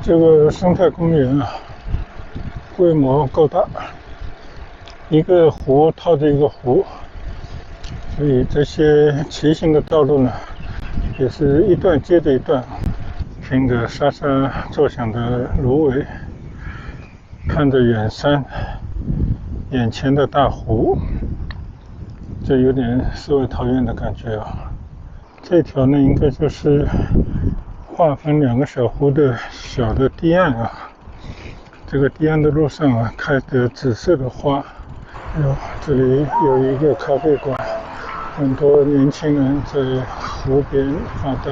这个生态公园啊，规模够大，一个湖套着一个湖，所以这些骑行的道路呢，也是一段接着一段，听着沙沙作响的芦苇，看着远山，眼前的大湖，这有点世外桃源的感觉啊。这条呢，应该就是划分两个小湖的小的堤岸啊。这个堤岸的路上啊，开着紫色的花。这里有一个咖啡馆，很多年轻人在湖边发呆，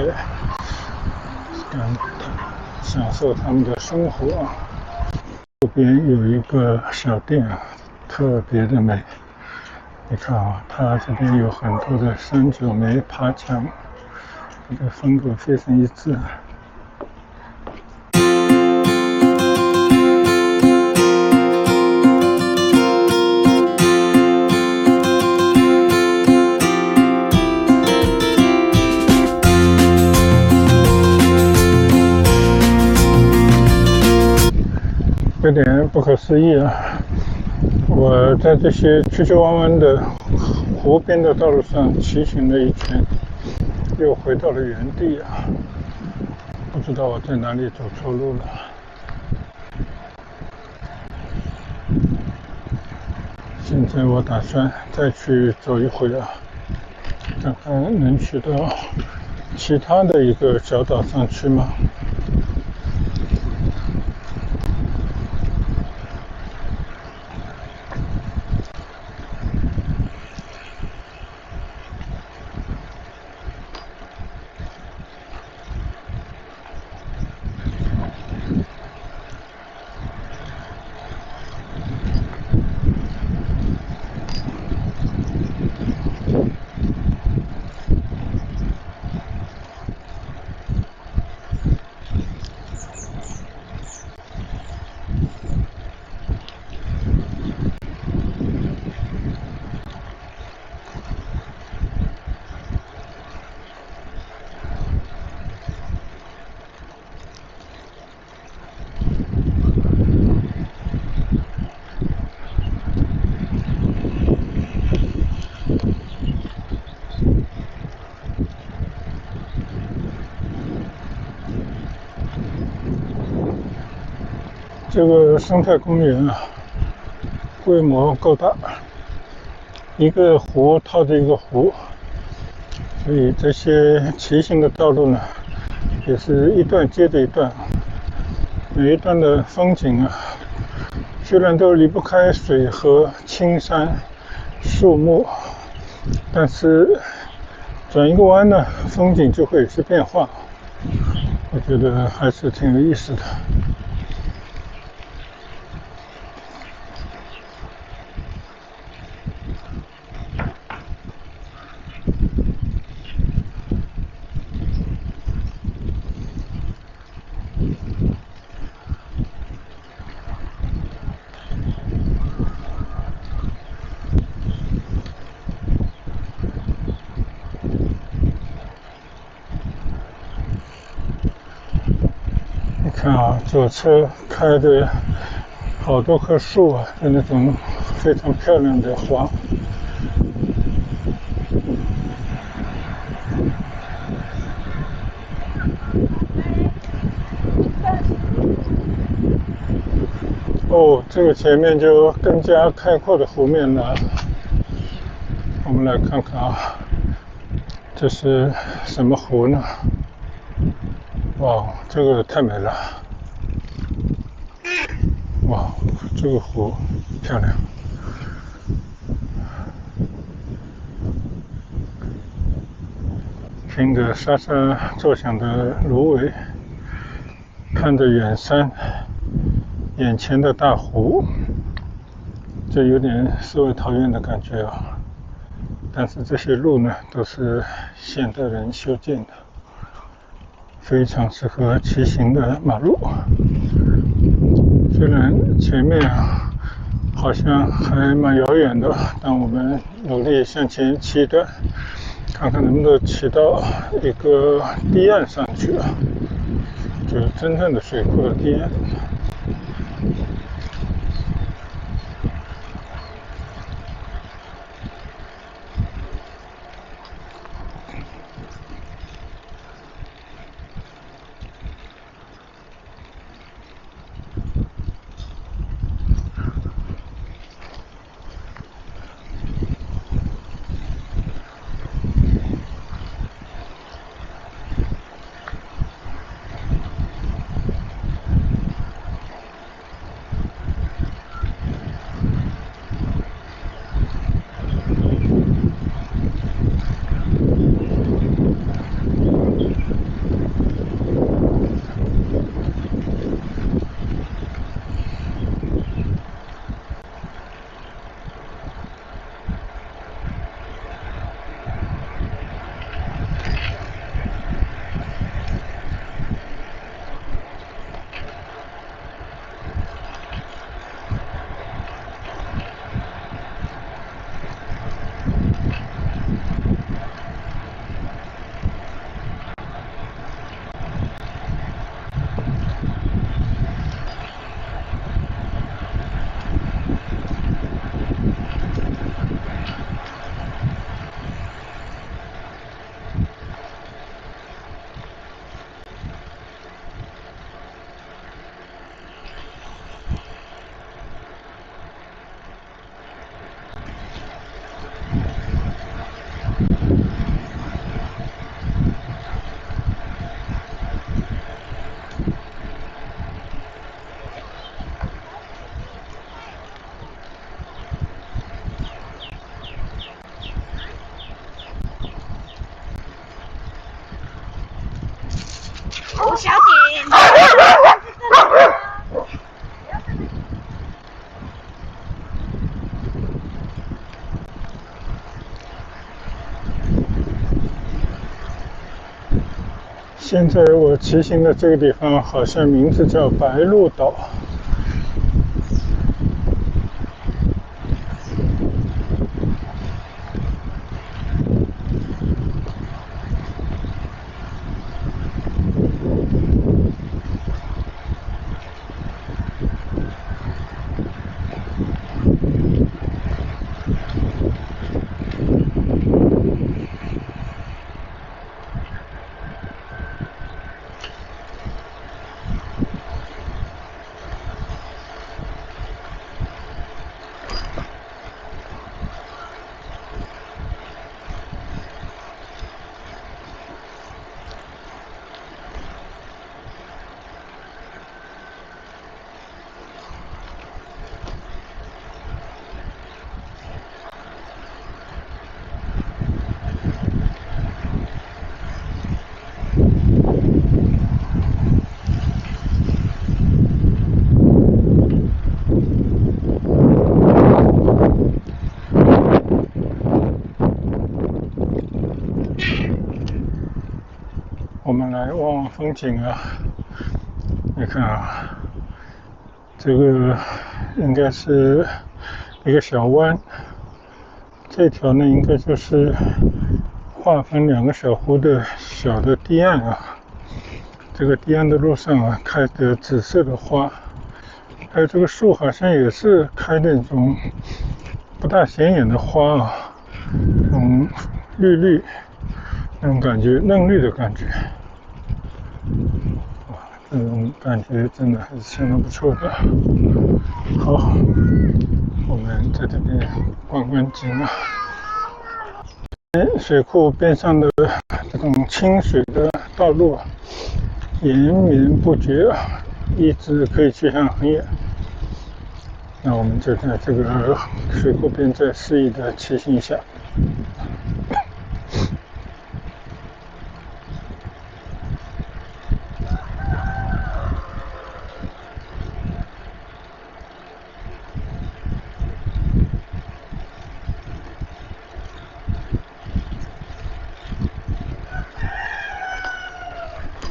享受他们的生活啊。右边有一个小店啊，特别的美。你看啊，它这边有很多的三九梅爬墙，这个风格非常一致。有点不可思议啊！我在这些曲曲弯弯的湖边的道路上骑行了一圈，又回到了原地啊！不知道我在哪里走错路了。现在我打算再去走一回啊，看看能去到其他的一个小岛上去吗？这个生态公园啊，规模够大，一个湖套着一个湖，所以这些骑行的道路呢，也是一段接着一段，每一段的风景啊，虽然都离不开水和青山、树木，但是转一个弯呢，风景就会有些变化，我觉得还是挺有意思的。你看啊，左侧开着好多棵树啊，是那种非常漂亮的花。哦，这个前面就更加开阔的湖面了。我们来看看啊，这是什么湖呢？哇，这个太美了！哇，这个湖漂亮。听着沙沙作响的芦苇，看着远山，眼前的大湖，这有点世外桃源的感觉啊！但是这些路呢，都是现代人修建的，非常适合骑行的马路。虽然前面好像还蛮遥远的，但我们努力向前骑一段，看看能不能骑到一个堤岸上去啊。就是真正的水库的堤岸。吴小姐，现在我骑行的这个地方好像名字叫白鹭岛。我们来望望风景啊！你看啊，这个应该是一个小湾，这条呢应该就是划分两个小湖的小的堤岸啊。这个堤岸的路上啊，开的紫色的花，还有这个树好像也是开那种不大显眼的花啊，那种绿那种感觉，嫩绿的感觉。这种感觉真的还是相当不错的。好，我们在这边观观景啊。水库边上的这种清水的道路啊，延绵不绝啊，一直可以去向很远。那我们就在这个水库边再肆意的骑行一下。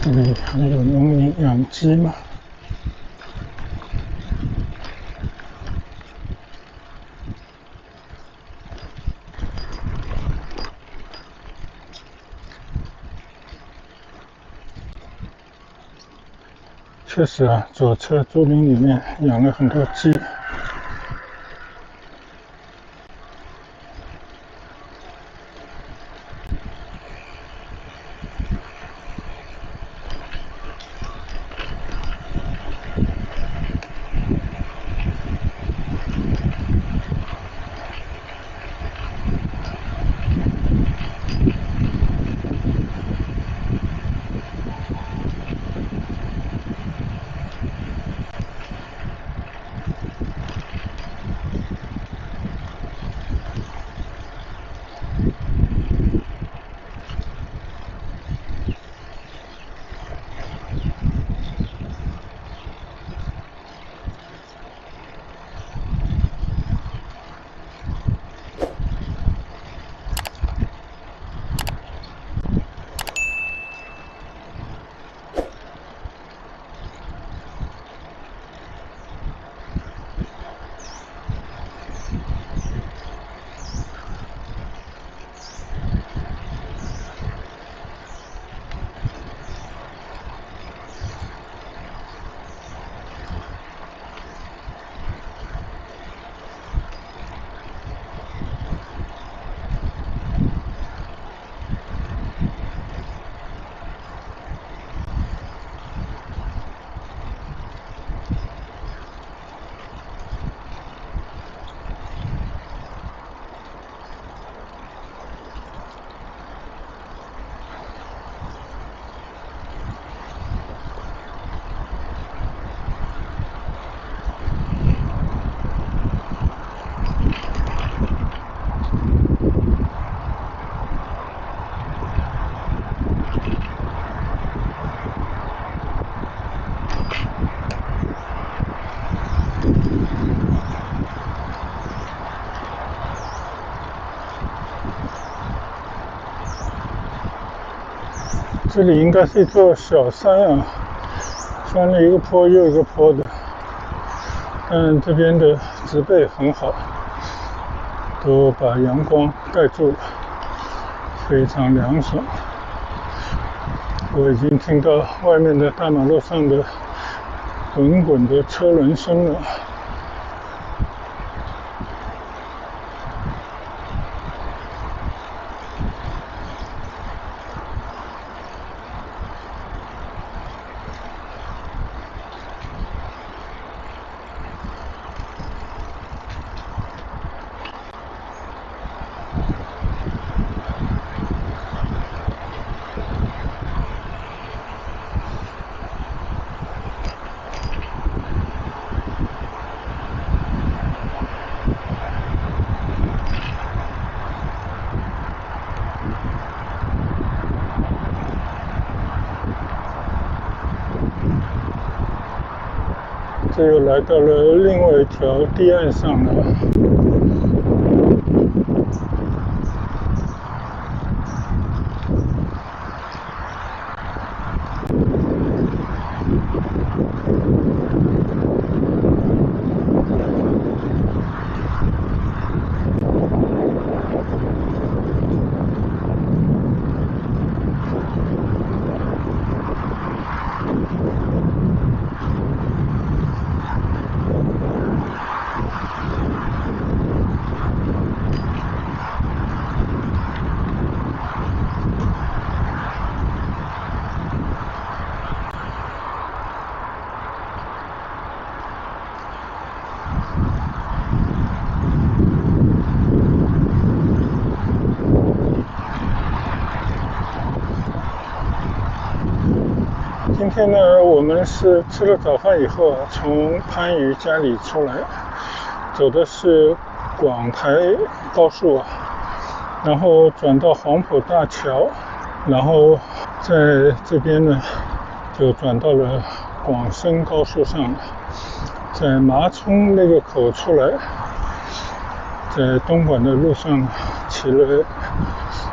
这里还有农民养鸡嘛？确实啊，左侧竹林里面养了很多鸡。这里应该是一座小山啊，翻了一个坡又一个坡的，但这边的植被很好，都把阳光盖住了，非常凉爽。我已经听到外面的大马路上的滚滚的车轮声了。这又来到了另外一条堤岸上了。今天呢，我们是吃了早饭以后啊，从番禺家里出来，走的是广台高速啊，然后转到黄埔大桥，然后在这边呢就转到了广深高速上，在麻冲那个口出来，在东莞的路上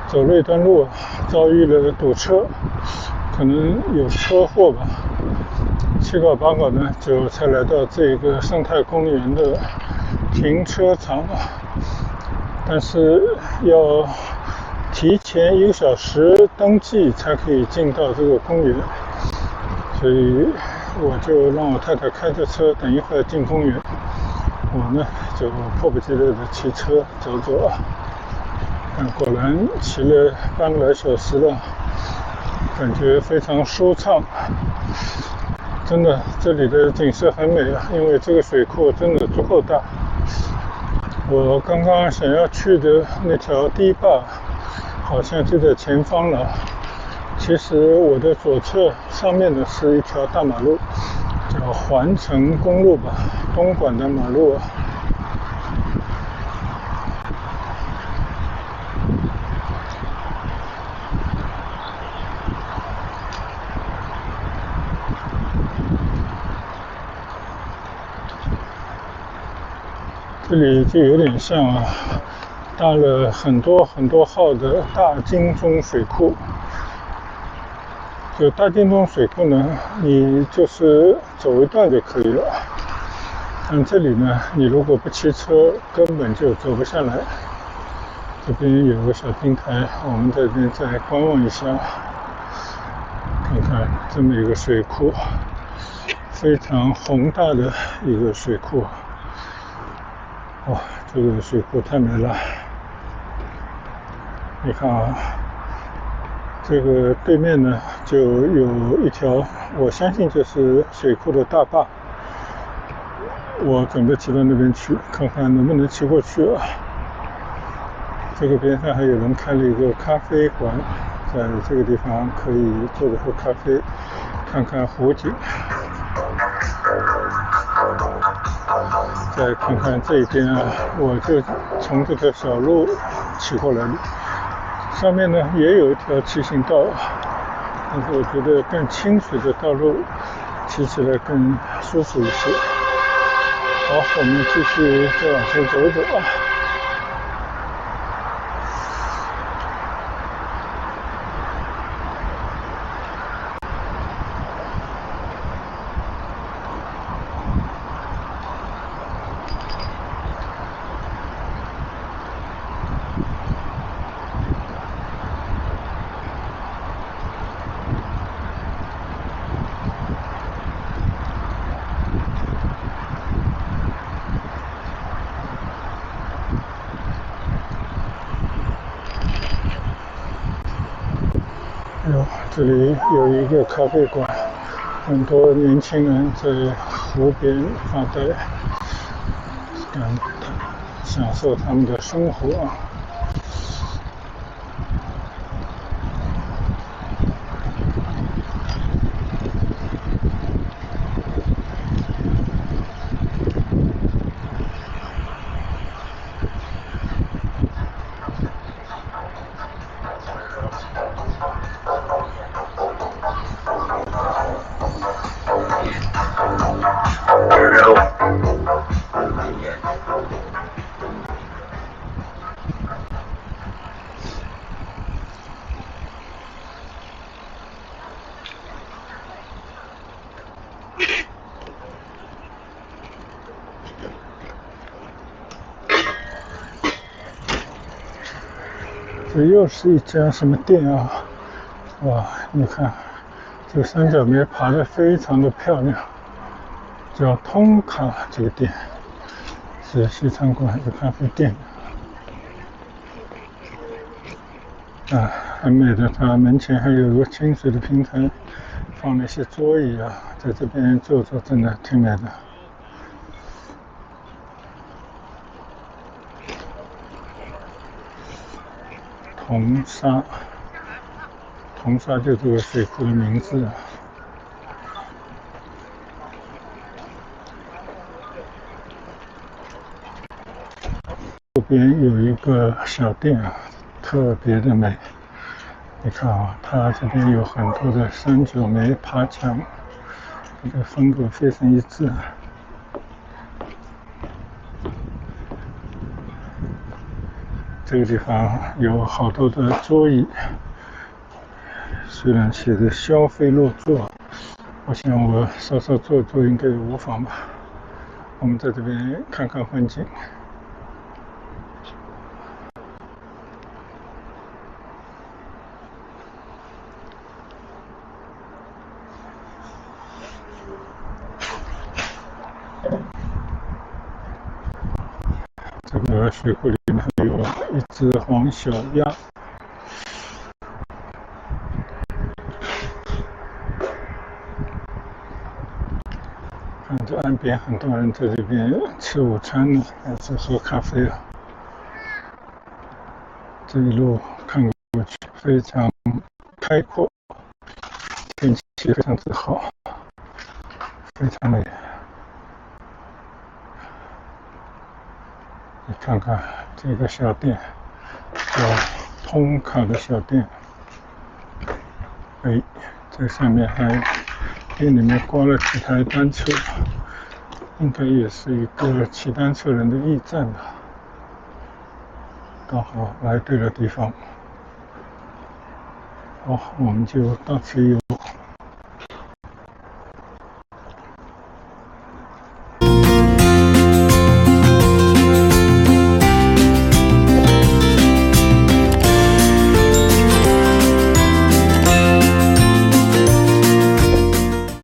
走了一段路，遭遇了堵车，可能有车祸吧，七搞八搞呢，就才来到这个生态公园的停车场，但是要提前1个小时登记才可以进到这个公园，所以我就让我太太开着车，等一会儿进公园。我呢就迫不及待的骑车走走啊。果然骑了半个来小时了，感觉非常舒畅。真的，这里的景色很美啊，因为这个水库真的足够大。我刚刚想要去的那条堤坝，好像就在前方了。其实我的左侧上面的是一条大马路，叫环城公路吧，东莞的马路啊。这里就有点像啊，搭了很多号的大金钟水库。就大金钟水库呢，你就是走一段就可以了。但这里呢，你如果不骑车，根本就走不下来。这边有个小平台，我们在这边再观望一下，看看这么一个水库，非常宏大的一个水库。哇，这个水库太美了！你看啊，这个对面呢就有一条，我相信就是水库的大坝。我准备骑到那边去，看看能不能骑过去啊。这个边上还有人开了一个咖啡馆，在这个地方可以坐着喝咖啡，看看湖景。再看看这边啊，我就从这条小路骑过来的。上面呢也有一条骑行道，但是我觉得更清水的道路骑起来更舒服一些。好，我们继续再往前走走啊。这里有一个咖啡馆，很多年轻人在湖边发呆，享受他们的生活啊。这又是一家什么店啊？哇，你看这个三角梅爬得非常的漂亮，叫通卡这个店，是西餐馆还是咖啡店？啊，很美的，它门前还有个清水的平台，放了一些桌椅啊，在这边坐坐真的挺美的。铜沙，铜沙就这个水库的名字啊。右边有一个小店啊，特别的美。你看啊，它这边有很多的三角梅爬墙，这个风格非常一致。这个地方有好多的桌椅，虽然写着消费落座，我想我稍稍坐坐应该无妨吧。我们在这边看看风景。这个水库里面还有一只黄小鸭。看着岸边很多人在这边吃午餐呢，还是喝咖啡啊。这一路看过去非常开阔，天气非常之好，非常美。你看看这个小店，叫通卡的小店。哎，这上面店里面挂了几台单车，应该也是一个骑单车人的驿站吧。刚好来对了地方。好，我们就到此一游。